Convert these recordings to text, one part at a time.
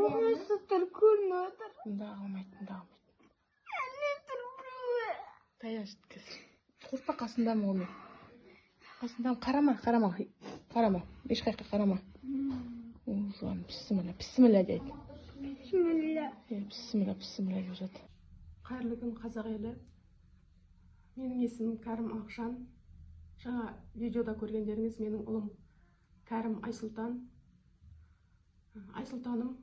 Көмесіздер көрінеді. Мында қалмайды. Әне тұр біреуі. Таяш кіз. Қоспа қасындамын оны. Қасындамын, қарама. Ешқайқа қарама. Ужан, бісміллә дейді. Бісміллә деп жатыр. Қайырлы күн қазақ елі. Менің есімім Кәрім Ақшан. Жаңа видеода көргендеріңіз менің ұлым Кәрім Айсұлтан. Айсұлтаным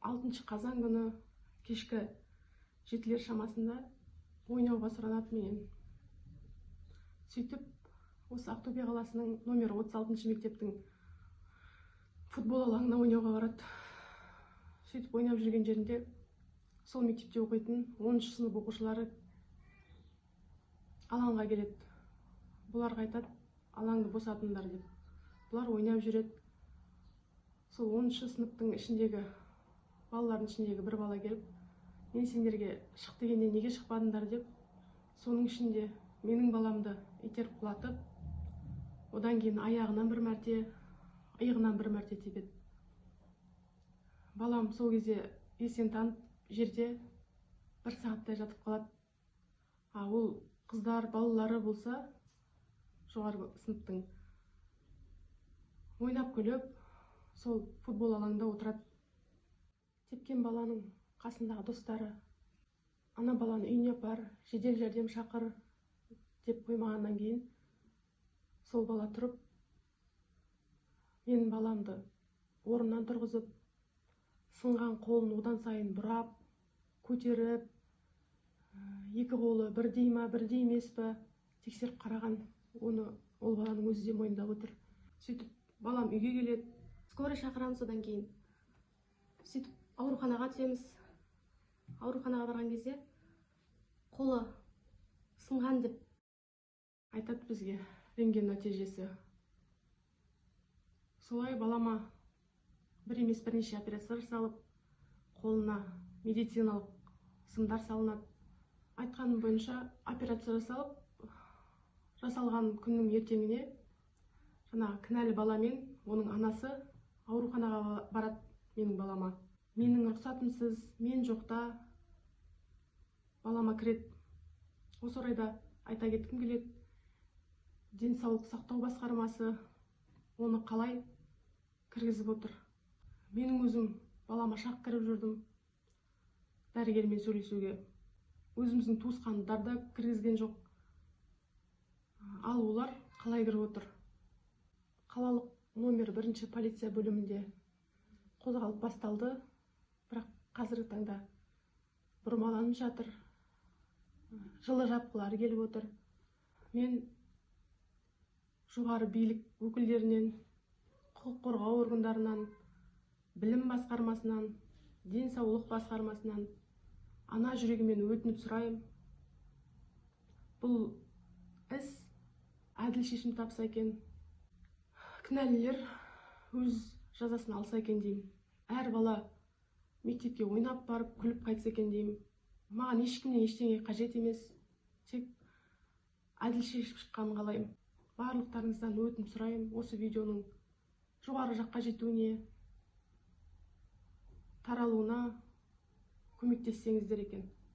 6 қазан күні кешкі 7-лер шамасында ойнауға сұранады менен. Сөйтіп, осы Ақтөбе қаласының номер 36 мектептің футбол алаңына ойнауға барады. Сөйтіп ойнап жүрген жерінде сол мектепте оқитын 10 сынып оқушылары алаңға келеді. Бұларға айтады, алаңды босатыңдар деп. Бұлар ойнап жүреді. Сол 10 сыныптың ішіндегі балалардың ішіндегі бір бала келіп, мен сендерге шық дегенде неге шықпадыңдар деп, соның ішінде менің баламды итеріп құлатып, одан кейін аяғынан бір мәрте, иығынан бір мәрте тепеді. Балам сол кезде есен танып жерде 1 сағаттай жатып қалады. Ол қыздар, балалары болса, жоғарғы сыныптың ойнап күліп, сол футбол алаңында отырады. Тепкен баланың қасындағы достары, ана баланы үйіне апар, жедел жәрдем шақыр деп қоймағаннан кейін, сол бала тұрып, менің баламды орнынан тұрғызып, сынған қолын одан сайын бұрап, көтеріп, екі қолы бірдей ма, бірдей емес пе, тексеріп қараған. Оны ол баланың өзі де мойындап отыр. Сөйтіп, балам үйге келеді, скорый шақырамыз, одан кейін. Сөйтіп, ауруханаға түсеміз. Ауруханаға барған кезде қолы сынған деп айтады бізге рентген нәтижесі. Солай балама бір емес бірнеше операция жасалып, қолына медициналық сымдар салынады. Айтқаным бойынша операция жасалған күннің ертеңіне жаңа кінәлі баламен оның анасы ауруханаға барады менің балама. Менің рұқсатымсыз, мен жоқта балама кіреді. Осы орайда айта кеткім келеді. Денсаулық сақтау басқармасы оны қалай кіргізіп отыр. Менің өзім балама шақ кіріп жүрдім дәрігермен сөйлесуге. Өзіміздің туысқандарды кіргізген жоқ. Ал олар қалай кіріп отыр? Қалалық номер 1 полиция бөлімінде қозғалып басталды, бірақ қазіргі таңда бұрмаланып жатыр. Жылы жапқылары келіп отыр. Мен жоғары билік өкілдерінен, құқық қорғау органдарынан, білім басқармасынан, денсаулық басқармасынан ана жүрегімен өтініп сұрайым. Бұл іс әділ шешім тапса екен, кінәлілер өз жазасын алса екен деймін. Әр бала мектепке ойнап барып, күліп қайтса екен деймін. Маған ешкімнен ештеңе қажет емес, тек әділ шешіп шыққанын қалаймын. Барлықтарыңыздан өтініп сұрайым, осы видеоның жоғары жаққа жетуіне, таралуына көмектессеңіздер екен.